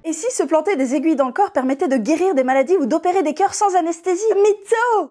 Et si se planter des aiguilles dans le corps permettait de guérir des maladies ou d'opérer des cœurs sans anesthésie? Mytho!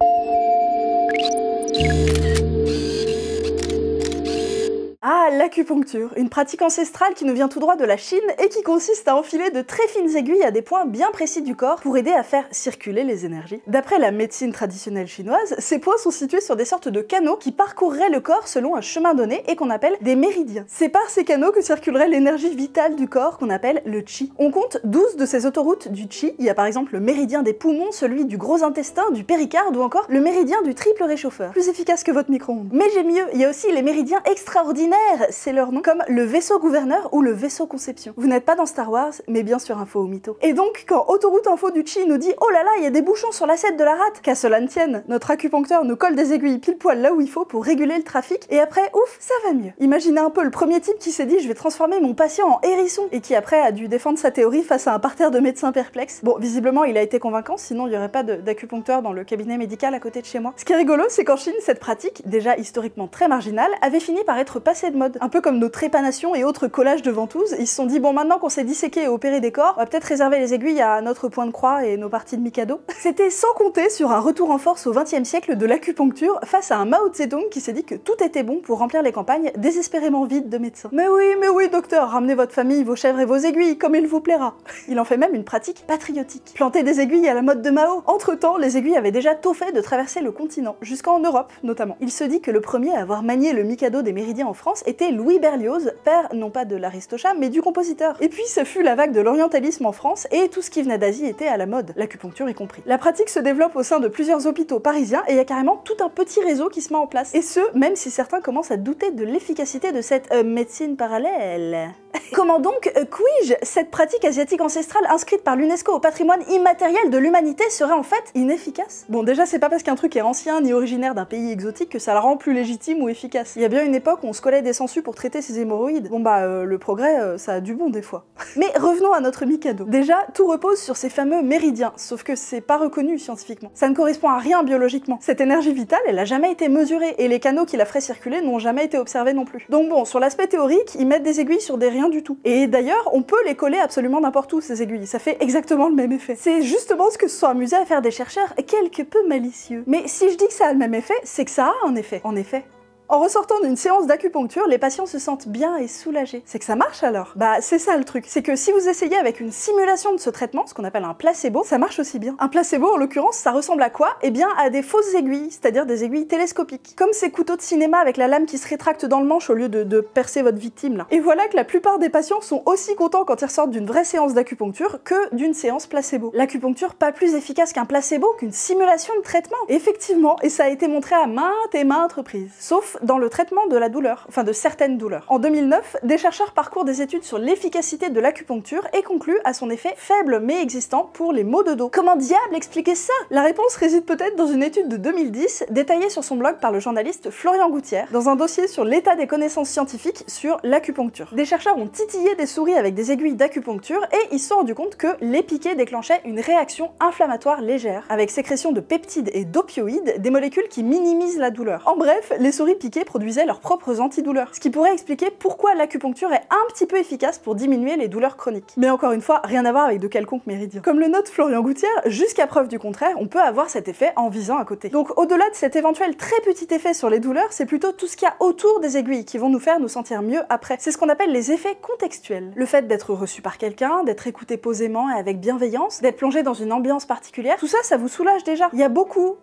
Ah, l'acupuncture, une pratique ancestrale qui nous vient tout droit de la Chine et qui consiste à enfiler de très fines aiguilles à des points bien précis du corps pour aider à faire circuler les énergies. D'après la médecine traditionnelle chinoise, ces points sont situés sur des sortes de canaux qui parcourraient le corps selon un chemin donné et qu'on appelle des méridiens. C'est par ces canaux que circulerait l'énergie vitale du corps qu'on appelle le qi. On compte 12 de ces autoroutes du qi. Il y a par exemple le méridien des poumons, celui du gros intestin, du péricarde ou encore le méridien du triple réchauffeur. Plus efficace que votre micro-ondes. Mais j'ai mieux, il y a aussi les méridiens extraordinaires, c'est leur nom, comme le vaisseau gouverneur ou le vaisseau conception. Vous n'êtes pas dans Star Wars, mais bien sur Info ou Mytho. Et donc, quand Autoroute Info du Qi nous dit « Oh là là, il y a des bouchons sur l'assiette de la rate !» Qu'à cela ne tienne, notre acupuncteur nous colle des aiguilles pile poil là où il faut pour réguler le trafic, et après, ouf, ça va mieux. Imaginez un peu le premier type qui s'est dit « Je vais transformer mon patient en hérisson !» et qui après a dû défendre sa théorie face à un parterre de médecins perplexes. Bon, visiblement, il a été convaincant, sinon il n'y aurait pas d'acupuncteur dans le cabinet médical à côté de chez moi. Ce qui est rigolo, c'est qu'en Chine, cette pratique, déjà historiquement très marginale, avait fini par être passée de mode. Un peu comme nos trépanations et autres collages de ventouses, ils se sont dit bon, maintenant qu'on s'est disséqué et opéré des corps, on va peut-être réserver les aiguilles à notre point de croix et nos parties de Mikado. C'était sans compter sur un retour en force au XXe siècle de l'acupuncture face à un Mao Zedong qui s'est dit que tout était bon pour remplir les campagnes désespérément vides de médecins. Mais oui, docteur, ramenez votre famille, vos chèvres et vos aiguilles, comme il vous plaira. Il en fait même une pratique patriotique. Planter des aiguilles à la mode de Mao. Entre-temps, les aiguilles avaient déjà tôt fait de traverser le continent, jusqu'en Europe notamment. Il se dit que le premier à avoir manié le Mikado des méridiens en France était Louis Berlioz, père non pas de l'Aristocham, mais du compositeur. Et puis ce fut la vague de l'orientalisme en France, et tout ce qui venait d'Asie était à la mode, l'acupuncture y compris. La pratique se développe au sein de plusieurs hôpitaux parisiens, et il y a carrément tout un petit réseau qui se met en place. Et ce, même si certains commencent à douter de l'efficacité de cette médecine parallèle. Comment donc, puis-je, cette pratique asiatique ancestrale inscrite par l'UNESCO au patrimoine immatériel de l'humanité serait en fait inefficace? Bon, déjà, c'est pas parce qu'un truc est ancien ni originaire d'un pays exotique que ça le rend plus légitime ou efficace. Il y a bien une époque où on se collait des sangsues pour traiter ses hémorroïdes. Bon bah, le progrès, ça a du bon des fois. Mais revenons à notre Mikado. Déjà, tout repose sur ces fameux méridiens, sauf que c'est pas reconnu scientifiquement. Ça ne correspond à rien biologiquement. Cette énergie vitale, elle a jamais été mesurée, et les canaux qui la feraient circuler n'ont jamais été observés non plus. Donc bon, sur l'aspect théorique, ils mettent des aiguilles sur des rien du tout. Et d'ailleurs, on peut les coller absolument n'importe où, ces aiguilles. Ça fait exactement le même effet. C'est justement ce que se sont amusés à faire des chercheurs quelque peu malicieux. Mais si je dis que ça a le même effet, c'est que ça a un effet. En effet. En ressortant d'une séance d'acupuncture, les patients se sentent bien et soulagés. C'est que ça marche alors? Bah c'est ça le truc, c'est que si vous essayez avec une simulation de ce traitement, ce qu'on appelle un placebo, ça marche aussi bien. Un placebo en l'occurrence, ça ressemble à quoi? Eh bien à des fausses aiguilles, c'est-à-dire des aiguilles télescopiques. Comme ces couteaux de cinéma avec la lame qui se rétracte dans le manche au lieu de percer votre victime là. Et voilà que la plupart des patients sont aussi contents quand ils ressortent d'une vraie séance d'acupuncture que d'une séance placebo. L'acupuncture pas plus efficace qu'un placebo, qu'une simulation de traitement. Effectivement, et ça a été montré à maintes et maintes reprises. Sauf dans le traitement de la douleur, enfin de certaines douleurs. En 2009, des chercheurs parcourent des études sur l'efficacité de l'acupuncture et concluent à son effet faible mais existant pour les maux de dos. Comment diable expliquer ça? La réponse réside peut-être dans une étude de 2010, détaillée sur son blog par le journaliste Florian Gouttière, dans un dossier sur l'état des connaissances scientifiques sur l'acupuncture. Des chercheurs ont titillé des souris avec des aiguilles d'acupuncture et ils se sont rendus compte que les piquets déclenchaient une réaction inflammatoire légère, avec sécrétion de peptides et d'opioïdes, des molécules qui minimisent la douleur. En bref, les souris piquées produisaient leurs propres antidouleurs, ce qui pourrait expliquer pourquoi l'acupuncture est un petit peu efficace pour diminuer les douleurs chroniques. Mais encore une fois, rien à voir avec de quelconques méridiens. Comme le note Florian Gouttière, jusqu'à preuve du contraire, on peut avoir cet effet en visant à côté. Donc au-delà de cet éventuel très petit effet sur les douleurs, c'est plutôt tout ce qu'il y a autour des aiguilles qui vont nous faire nous sentir mieux après. C'est ce qu'on appelle les effets contextuels. Le fait d'être reçu par quelqu'un, d'être écouté posément et avec bienveillance, d'être plongé dans une ambiance particulière, tout ça, ça vous soulage déjà. Il y a beaucoup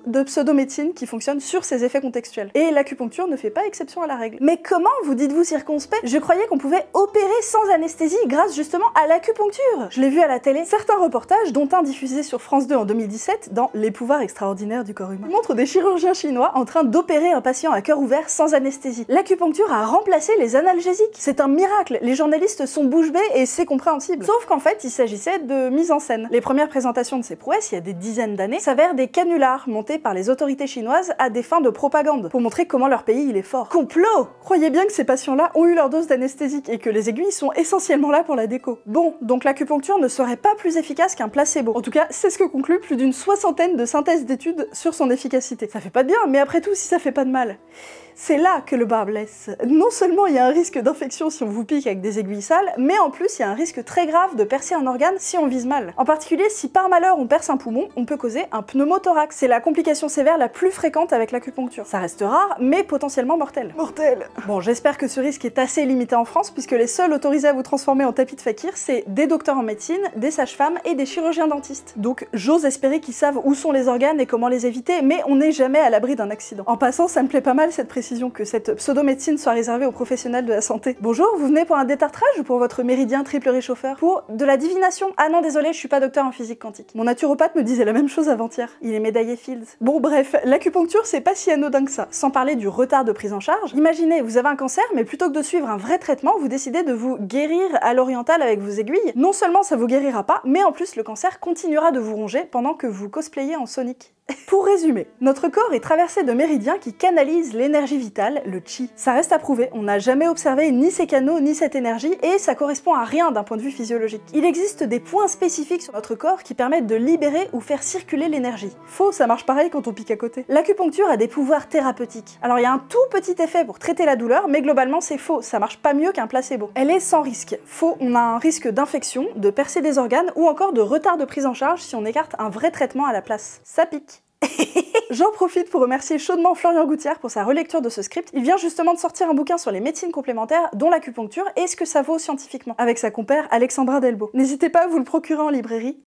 de pseudo-médecine qui fonctionnent sur ces effets contextuels. Et l'acupuncture ne fait pas exception à la règle. Mais comment, vous dites-vous circonspect? Je croyais qu'on pouvait opérer sans anesthésie grâce justement à l'acupuncture. Je l'ai vu à la télé. Certains reportages, dont un diffusé sur France 2 en 2017, dans Les pouvoirs extraordinaires du corps humain, montrent des chirurgiens chinois en train d'opérer un patient à cœur ouvert sans anesthésie. L'acupuncture a remplacé les analgésiques. C'est un miracle. Les journalistes sont bouche bée et c'est compréhensible. Sauf qu'en fait, il s'agissait de mise en scène. Les premières présentations de ces prouesses, il y a des dizaines d'années, s'avèrent des canulars montés par les autorités chinoises à des fins de propagande, pour montrer comment leur pays il est fort. Complot! Croyez bien que ces patients-là ont eu leur dose d'anesthésique et que les aiguilles sont essentiellement là pour la déco. Bon, donc l'acupuncture ne serait pas plus efficace qu'un placebo. En tout cas, c'est ce que conclut plus d'une soixantaine de synthèses d'études sur son efficacité. Ça fait pas de bien, mais après tout, si ça fait pas de mal, C'est là que le bas blesse. Non seulement il y a un risque d'infection si on vous pique avec des aiguilles sales, mais en plus il y a un risque très grave de percer un organe si on vise mal. En particulier, si par malheur on perce un poumon, on peut causer un pneumothorax. C'est la complication sévère la plus fréquente avec l'acupuncture. Ça reste rare, mais potentiellement mortel. Mortel. Bon, j'espère que ce risque est assez limité en France, puisque les seuls autorisés à vous transformer en tapis de fakir, c'est des docteurs en médecine, des sages-femmes et des chirurgiens dentistes. Donc j'ose espérer qu'ils savent où sont les organes et comment les éviter, mais on n'est jamais à l'abri d'un accident. En passant, ça me plaît pas mal cette précision, que cette pseudo-médecine soit réservée aux professionnels de la santé. Bonjour, vous venez pour un détartrage ou pour votre méridien triple réchauffeur? Pour de la divination? Ah non, désolé, je suis pas docteur en physique quantique. Mon naturopathe me disait la même chose avant-hier. Il est médaillé Fields. Bon bref, l'acupuncture c'est pas si anodin que ça. Sans parler du retard de prise en charge. Imaginez, vous avez un cancer, mais plutôt que de suivre un vrai traitement, vous décidez de vous guérir à l'oriental avec vos aiguilles. Non seulement ça vous guérira pas, mais en plus le cancer continuera de vous ronger pendant que vous cosplayez en Sonic. Pour résumer, notre corps est traversé de méridiens qui canalisent l'énergie vitale, le chi. Ça reste à prouver, on n'a jamais observé ni ces canaux ni cette énergie et ça correspond à rien d'un point de vue physiologique. Il existe des points spécifiques sur notre corps qui permettent de libérer ou faire circuler l'énergie. Faux, ça marche pareil quand on pique à côté. L'acupuncture a des pouvoirs thérapeutiques. Alors il y a un tout petit effet pour traiter la douleur, mais globalement c'est faux, ça marche pas mieux qu'un placebo. Elle est sans risque. Faux, on a un risque d'infection, de percer des organes ou encore de retard de prise en charge si on écarte un vrai traitement à la place. Ça pique. J'en profite pour remercier chaudement Florian Gouttière pour sa relecture de ce script. Il vient justement de sortir un bouquin sur les médecines complémentaires, dont l'acupuncture et ce que ça vaut scientifiquement, avec sa compère Alexandra Delbo. N'hésitez pas à vous le procurer en librairie.